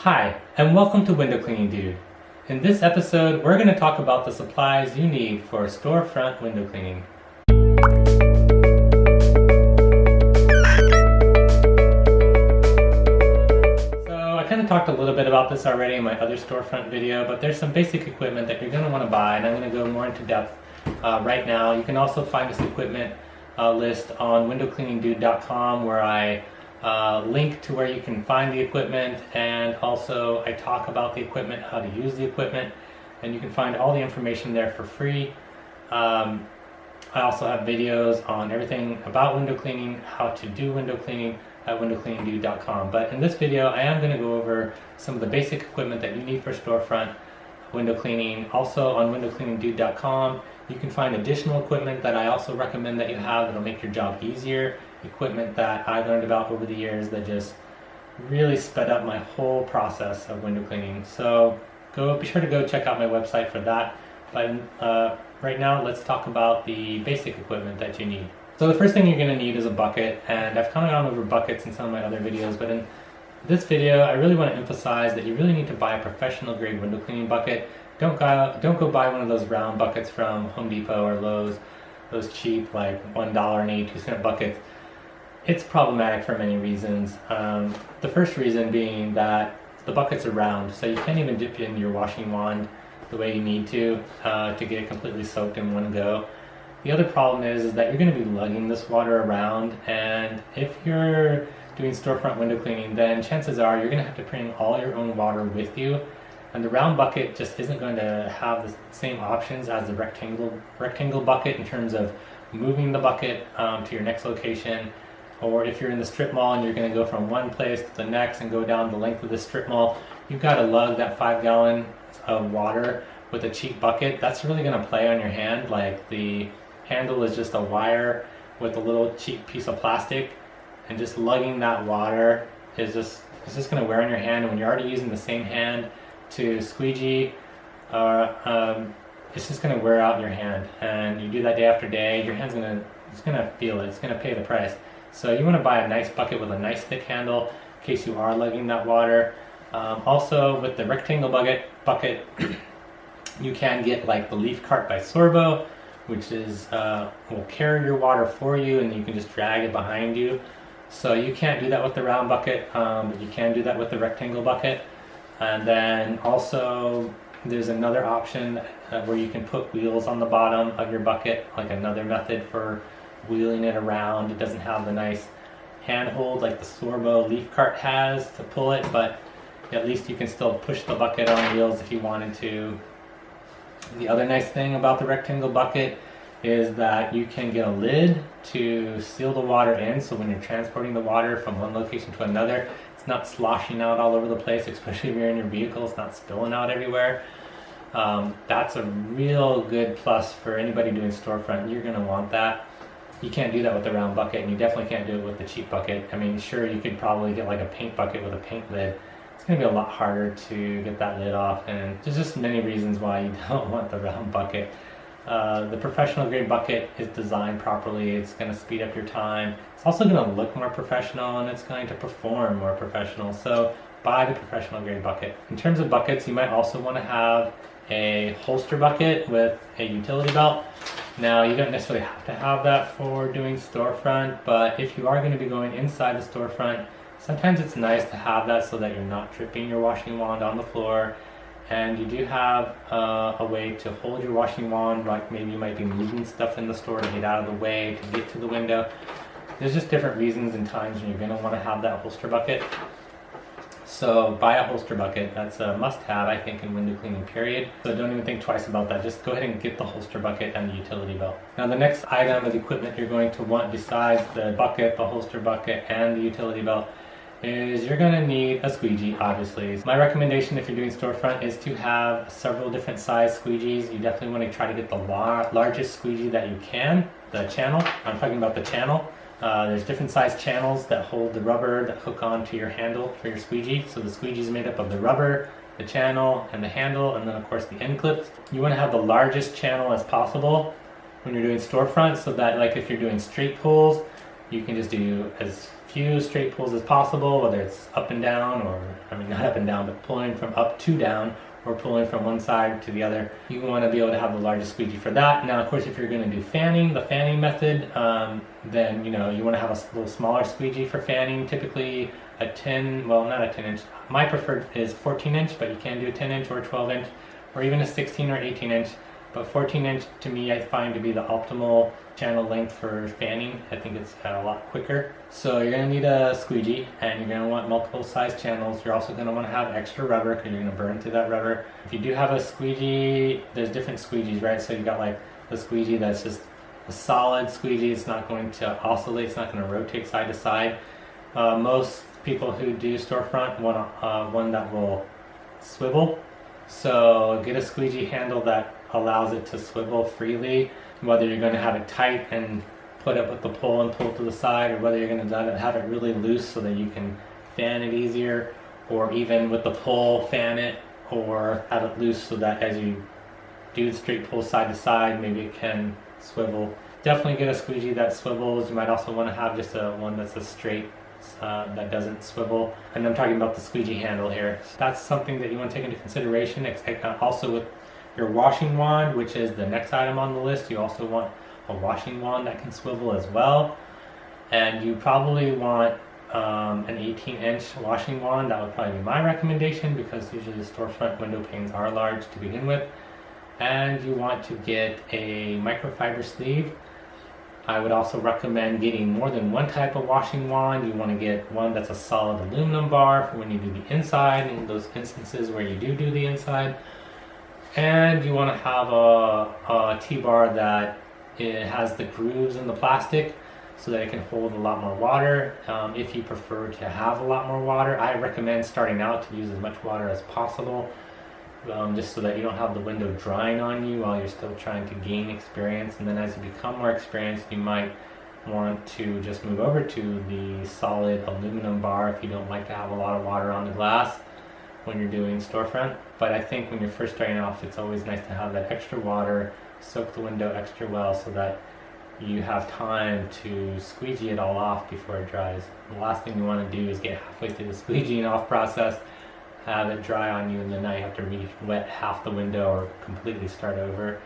Hi, and welcome to Window Cleaning Dude. In this episode, we're going to talk about the supplies you need for storefront window cleaning. So I kind of talked a little bit about this already in my other storefront video, but there's some basic equipment that you're going to want to buy, and I'm going to go more into depth right now. You can also find this equipment list on windowcleaningdude.com, where I link to where you can find the equipment, and also I talk about the equipment, how to use the equipment, and you can find all the information there for free. I also have videos on everything about window cleaning, how to do window cleaning at windowcleaningdude.com. But in this video, I am going to go over some of the basic equipment that you need for storefront window cleaning. Also on windowcleaningdude.com, you can find additional equipment that I also recommend that you have that'll make your job easier. Equipment that I learned about over the years that just really sped up my whole process of window cleaning. So be sure to go check out my website for that. But right now, let's talk about the basic equipment that you need. So the first thing you're going to need is a bucket, and I've kind of gone over buckets in some of my other videos, but in this video I really want to emphasize that you really need to buy a professional grade window cleaning bucket. Don't go buy one of those round buckets from Home Depot or Lowe's, those cheap like $1.82 buckets. It's problematic for many reasons. The first reason being that the buckets are round, so you can't even dip in your washing wand the way you need to get it completely soaked in one go. The other problem is that you're going to be lugging this water around, and if you're doing storefront window cleaning, then chances are you're going to have to bring all your own water with you, and the round bucket just isn't going to have the same options as the rectangle bucket in terms of moving the bucket to your next location. Or if you're in the strip mall and you're going to go from one place to the next and go down the length of the strip mall, you've got to lug that 5 gallons of water with a cheap bucket. That's really going to play on your hand. Like, the handle is just a wire with a little cheap piece of plastic, and just lugging that water is just going to wear on your hand. And when you're already using the same hand to squeegee, it's just going to wear out your hand. And you do that day after day, your hand's going to feel it. It's going to pay the price. So you want to buy a nice bucket with a nice thick handle in case you are lugging that water. Also, with the rectangle bucket, you can get like the leaf cart by Sorbo, which is will carry your water for you, and you can just drag it behind you. So you can't do that with the round bucket, but you can do that with the rectangle bucket. And then also there's another option where you can put wheels on the bottom of your bucket, like another method for wheeling it around. It doesn't have the nice handhold like the Sorbo leaf cart has to pull it, but at least you can still push the bucket on wheels if you wanted to. The other nice thing about the rectangle bucket is that you can get a lid to seal the water in, so when you're transporting the water from one location to another, it's not sloshing out all over the place, especially if you're in your vehicle. It's not spilling out everywhere. That's a real good plus for anybody doing storefront. You're going to want that. You can't do that with the round bucket, and you definitely can't do it with the cheap bucket. I mean, sure, you could probably get like a paint bucket with a paint lid. It's going to be a lot harder to get that lid off, and there's just many reasons why you don't want the round bucket. The professional grade bucket is designed properly. It's going to speed up your time. It's also going to look more professional, and it's going to perform more professional. So buy the professional grade bucket. In terms of buckets, you might also want to have a holster bucket with a utility belt. Now, you don't necessarily have to have that for doing storefront, but if you are going to be going inside the storefront, sometimes it's nice to have that so that you're not tripping your washing wand on the floor, and you do have a way to hold your washing wand, like maybe you might be moving stuff in the store to get out of the way, to get to the window. There's just different reasons and times when you're going to want to have that holster bucket. So buy a holster bucket. That's a must-have, I think, in window cleaning, period. So don't even think twice about that. Just go ahead and get the holster bucket and the utility belt. Now, the next item of equipment you're going to want besides the bucket, the holster bucket, and the utility belt is you're going to need a squeegee, obviously. My recommendation if you're doing storefront is to have several different size squeegees. You definitely want to try to get the largest squeegee that you can, the channel. I'm talking about the channel. There's different size channels that hold the rubber that hook onto your handle for your squeegee. So the squeegee is made up of the rubber, the channel, and the handle, and then of course the end clips. You want to have the largest channel as possible when you're doing storefront, so that like if you're doing straight pulls, you can just do as few straight pulls as possible, whether it's up and down, or I mean not up and down, but pulling from up to down, or pulling from one side to the other. You want to be able to have the largest squeegee for that. Now, of course, if you're going to do fanning, the fanning method, then you want to have a little smaller squeegee for fanning. Typically a 10, well, not a 10 inch. My preferred is 14 inch, but you can do a 10 inch or a 12 inch, or even a 16 or 18 inch. But 14 inch to me I find to be the optimal channel length for fanning. I think it's a lot quicker. So you're going to need a squeegee, and you're going to want multiple size channels. You're also going to want to have extra rubber because you're going to burn through that rubber. If you do have a squeegee, there's different squeegees, right? So you got like the squeegee that's just a solid squeegee. It's not going to oscillate. It's not going to rotate side to side. Most people who do storefront want one that will swivel. So get a squeegee handle that allows it to swivel freely, whether you're going to have it tight and put it with the pull and pull to the side, or whether you're going to have it really loose so that you can fan it easier, or even with the pull fan it, or have it loose so that as you do the straight pull side to side, maybe it can swivel. Definitely get a squeegee that swivels. You might also want to have just one that's a straight that doesn't swivel, and I'm talking about the squeegee handle here. So that's something that you want to take into consideration. Also with your washing wand, which is the next item on the list, you also want a washing wand that can swivel as well. And you probably want an 18-inch washing wand. That would probably be my recommendation, because usually the storefront window panes are large to begin with. And you want to get a microfiber sleeve. I would also recommend getting more than one type of washing wand. You want to get one that's a solid aluminum bar for when you do the inside, in those instances where you do the inside. And you want to have a T-bar that it has the grooves in the plastic so that it can hold a lot more water. If you prefer to have a lot more water, I recommend starting out to use as much water as possible, just so that you don't have the window drying on you while you're still trying to gain experience. And then as you become more experienced, you might want to just move over to the solid aluminum bar if you don't like to have a lot of water on the glass when you're doing storefront. But I think when you're first starting off, it's always nice to have that extra water, soak the window extra well so that you have time to squeegee it all off before it dries. The last thing you want to do is get halfway through the squeegeeing off process, have it dry on you, and then now you have to re-wet half the window or completely start over.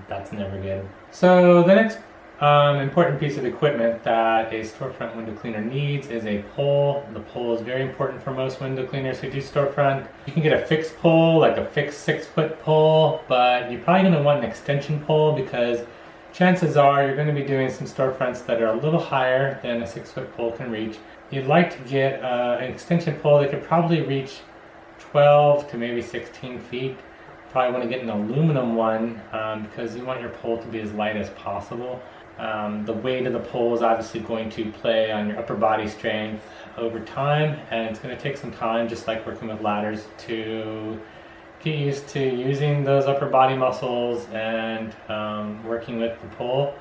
That's never good. So the next important piece of equipment that a storefront window cleaner needs is a pole. The pole is very important for most window cleaners who do storefront. You can get a fixed pole, like a fixed 6-foot pole, but you're probably going to want an extension pole, because chances are you're going to be doing some storefronts that are a little higher than a 6-foot pole can reach. You'd like to get an extension pole that could probably reach 12 to maybe 16 feet. Probably want to get an aluminum one because you want your pole to be as light as possible. The weight of the pole is obviously going to play on your upper body strength over time, and it's going to take some time, just like working with ladders, to get used to using those upper body muscles and working with the pole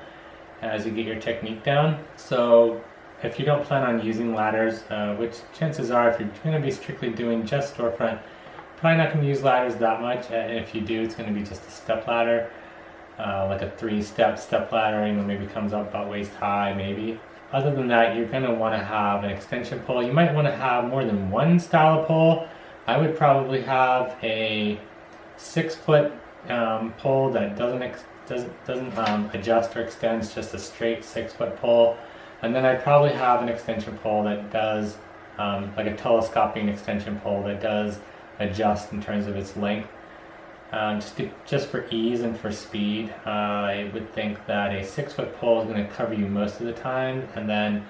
as you get your technique down. So if you don't plan on using ladders, which chances are if you're going to be strictly doing just storefront, probably not going to use ladders that much, and if you do, it's going to be just a step ladder. Like a 3-step ladder, maybe comes up about waist high maybe. Other than that, you're going to want to have an extension pole. You might want to have more than one style of pole. I would probably have a 6-foot pole that doesn't adjust or extend. It's just a straight 6-foot pole. And then I'd probably have an extension pole that does, like a telescoping extension pole that does adjust in terms of its length. Just for ease and for speed, I would think that a 6-foot pole is going to cover you most of the time, and then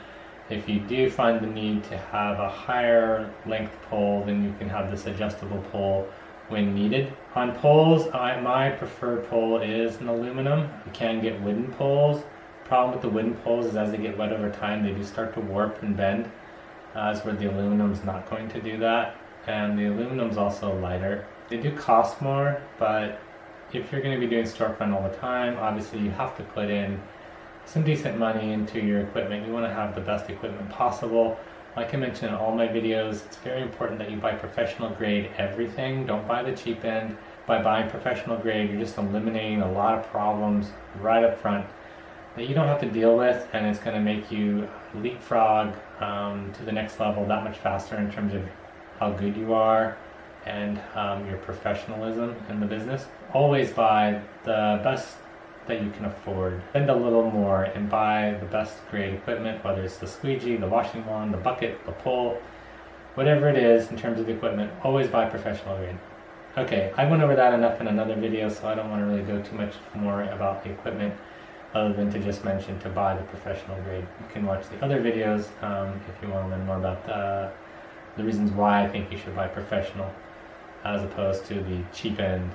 if you do find the need to have a higher length pole, then you can have this adjustable pole when needed. On poles, my preferred pole is an aluminum. You can get wooden poles. The problem with the wooden poles is as they get wet over time, they do start to warp and bend, as where the aluminum is not going to do that. And the aluminum is also lighter. They do cost more, but if you're going to be doing storefront all the time, obviously you have to put in some decent money into your equipment. You want to have the best equipment possible. Like I mentioned in all my videos, it's very important that you buy professional grade everything. Don't buy the cheap end. By buying professional grade, you're just eliminating a lot of problems right up front that you don't have to deal with, and it's going to make you leapfrog to the next level that much faster in terms of how good you are and your professionalism in the business. Always buy the best that you can afford. Spend a little more and buy the best grade equipment, whether it's the squeegee, the washing wand, the bucket, the pole, whatever it is in terms of the equipment, always buy professional grade. Okay, I went over that enough in another video, so I don't want to really go too much more about the equipment other than to just mention to buy the professional grade. You can watch the other videos if you want to learn more about the reasons why I think you should buy professional as opposed to the cheap end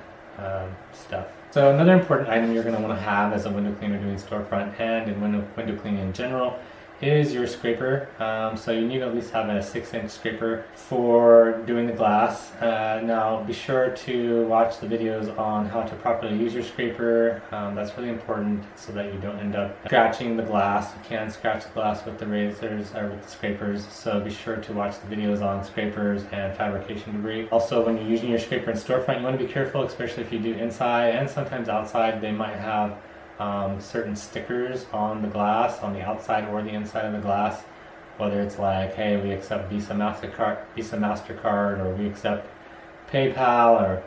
stuff. So another important item you're going to want to have as a window cleaner doing storefront and in window cleaning in general is your scraper. So you need to at least have a 6-inch scraper for doing the glass. Now be sure to watch the videos on how to properly use your scraper. That's really important so that you don't end up scratching the glass. You can scratch the glass with the razors or with the scrapers, so be sure to watch the videos on scrapers and fabrication debris. Also, when you're using your scraper in storefront, you want to be careful, especially if you do inside and sometimes outside. They might have certain stickers on the glass, on the outside or the inside of the glass, whether it's like, hey, we accept Visa, MasterCard, or we accept PayPal, or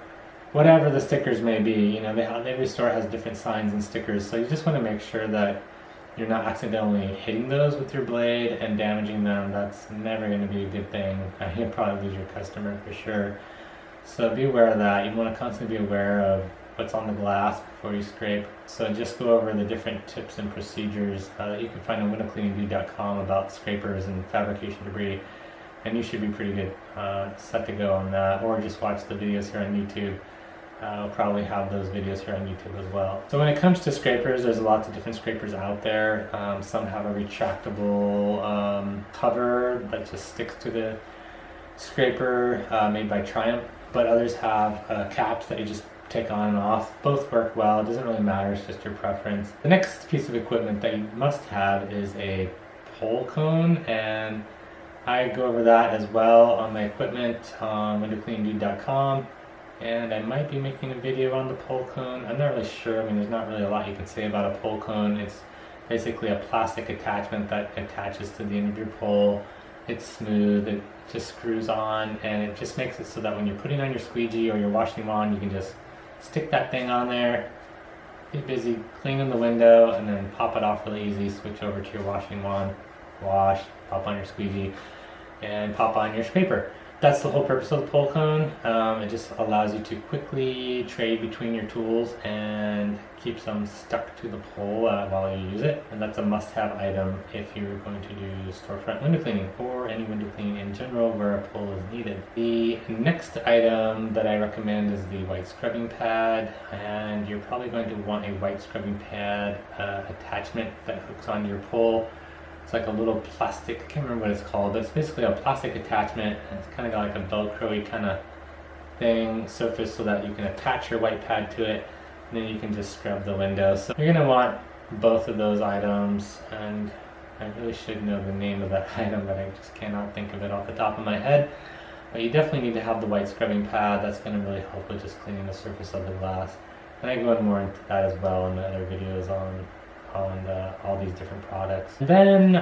whatever the stickers may be. You know, every store has different signs and stickers, so you just want to make sure that you're not accidentally hitting those with your blade and damaging them. That's never going to be a good thing. You'll probably lose your customer for sure. So be aware of that. You want to constantly be aware of what's on the glass before you scrape. So just go over the different tips and procedures that you can find on windowcleaningview.com about scrapers and fabrication debris, and you should be pretty good set to go on that, or just watch the videos here on YouTube. I'll probably have those videos here on YouTube as well. So when it comes to scrapers, there's lots of different scrapers out there. Some have a retractable cover that just sticks to the scraper, made by Triumph, but others have caps that you just take on and off. Both work well. It doesn't really matter. It's just your preference. The next piece of equipment that you must have is a pole cone, and I go over that as well on my equipment on windowcleaningview.com, and I might be making a video on the pole cone. I'm not really sure. I mean, there's not really a lot you can say about a pole cone. It's basically a plastic attachment that attaches to the end of your pole. It's smooth, it just screws on, and it just makes it so that when you're putting on your squeegee or your washing wand, you can just stick that thing on there, get busy cleaning the window, and then pop it off really easy. Switch over to your washing wand, wash, pop on your squeegee, and pop on your scraper. That's the whole purpose of the pole cone. It just allows you to quickly trade between your tools and keeps them stuck to the pole while you use it. And that's a must-have item if you're going to do storefront window cleaning or any window cleaning in general where a pole is needed. The next item that I recommend is the white scrubbing pad, and you're probably going to want a white scrubbing pad attachment that hooks onto your pole. It's like a little plastic, I can't remember what it's called, but it's basically a plastic attachment, and it's kind of got like a Velcro-y kind of thing, surface, so that you can attach your white pad to it, and then you can just scrub the window. So you're going to want both of those items, and I really should know the name of that item, but I just cannot think of it off the top of my head. But you definitely need to have the white scrubbing pad. That's going to really help with just cleaning the surface of the glass. And I go more into that as well in the other videos on all these different products. Then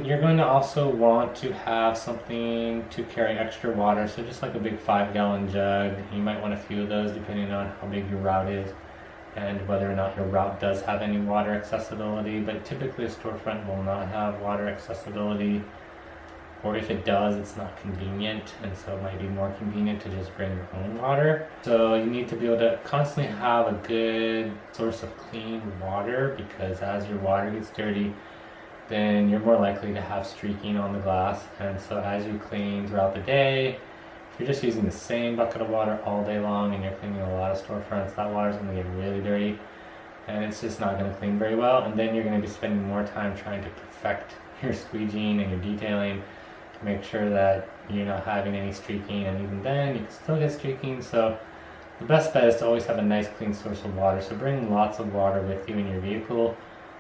you're going to also want to have something to carry extra water, so just like a big 5-gallon jug. You might want a few of those depending on how big your route is and whether or not your route does have any water accessibility, but typically a storefront will not have water accessibility, or if it does, it's not convenient, and so it might be more convenient to just bring your own water. So you need to be able to constantly have a good source of clean water, because as your water gets dirty, then you're more likely to have streaking on the glass. And so as you clean throughout the day, if you're just using the same bucket of water all day long and you're cleaning a lot of storefronts, that water's going to get really dirty, and it's just not going to clean very well. And then you're going to be spending more time trying to perfect your squeegeeing and your detailing, make sure that you're not having any streaking, and even then you can still get streaking. So the best bet is to always have a nice clean source of water. So bring lots of water with you in your vehicle.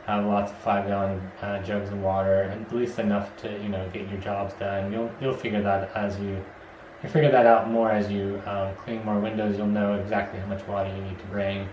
Have lots of 5-gallon jugs of water, and at least enough to get your jobs done. You'll figure that out more as you clean more windows. You'll know exactly how much water you need to bring,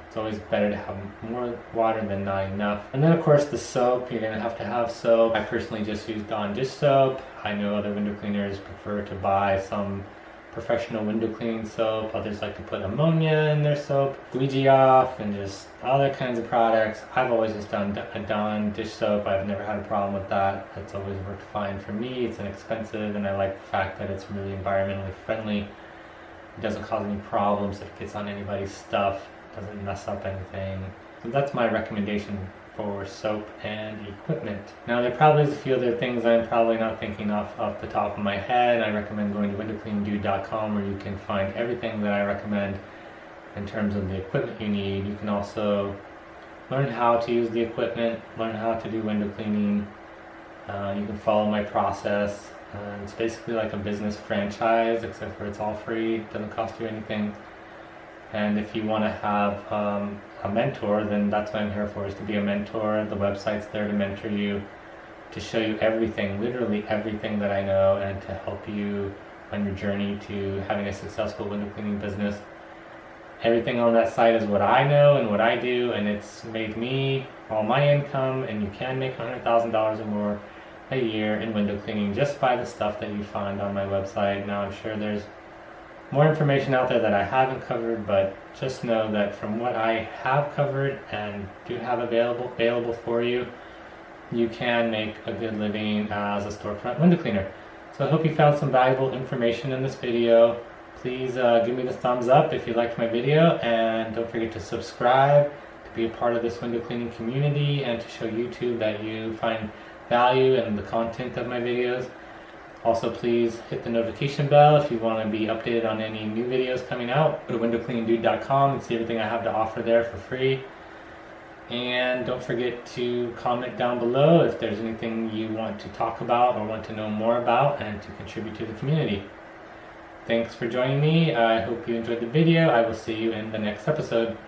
It's always better to have more water than not enough. And then of course the soap, you're gonna have to have soap. I personally just use Dawn dish soap. I know other window cleaners prefer to buy some professional window cleaning soap. Others like to put ammonia in their soap, squeegee off, and just other kinds of products. I've always just done a Dawn dish soap. I've never had a problem with that. It's always worked fine for me. It's inexpensive, and I like the fact that it's really environmentally friendly. It doesn't cause any problems if it gets on anybody's stuff. It doesn't mess up anything. So that's my recommendation for soap and equipment. Now there probably is a few other things I'm probably not thinking off the top of my head. I recommend going to windowcleaningdude.com where you can find everything that I recommend in terms of the equipment you need. You can also learn how to use the equipment, learn how to do window cleaning. You can follow my process. It's basically like a business franchise, except for it's all free, it doesn't cost you anything. And if you want to have a mentor, then that's what I'm here for, is to be a mentor. The website's there to mentor you, to show you everything, literally everything that I know, and to help you on your journey to having a successful window cleaning business. Everything on that site is what I know and what I do, and it's made me all my income, and you can make $100,000 or more a year in window cleaning just by the stuff that you find on my website. Now I'm sure there's more information out there that I haven't covered, but just know that from what I have covered and do have available for you, you can make a good living as a storefront window cleaner. So I hope you found some valuable information in this video. Please give me the thumbs up if you liked my video, and don't forget to subscribe to be a part of this window cleaning community and to show YouTube that you find value in the content of my videos. Also, please hit the notification bell if you want to be updated on any new videos coming out. Go to windowcleaningdude.com and see everything I have to offer there for free. And don't forget to comment down below if there's anything you want to talk about or want to know more about, and to contribute to the community. Thanks for joining me. I hope you enjoyed the video. I will see you in the next episode.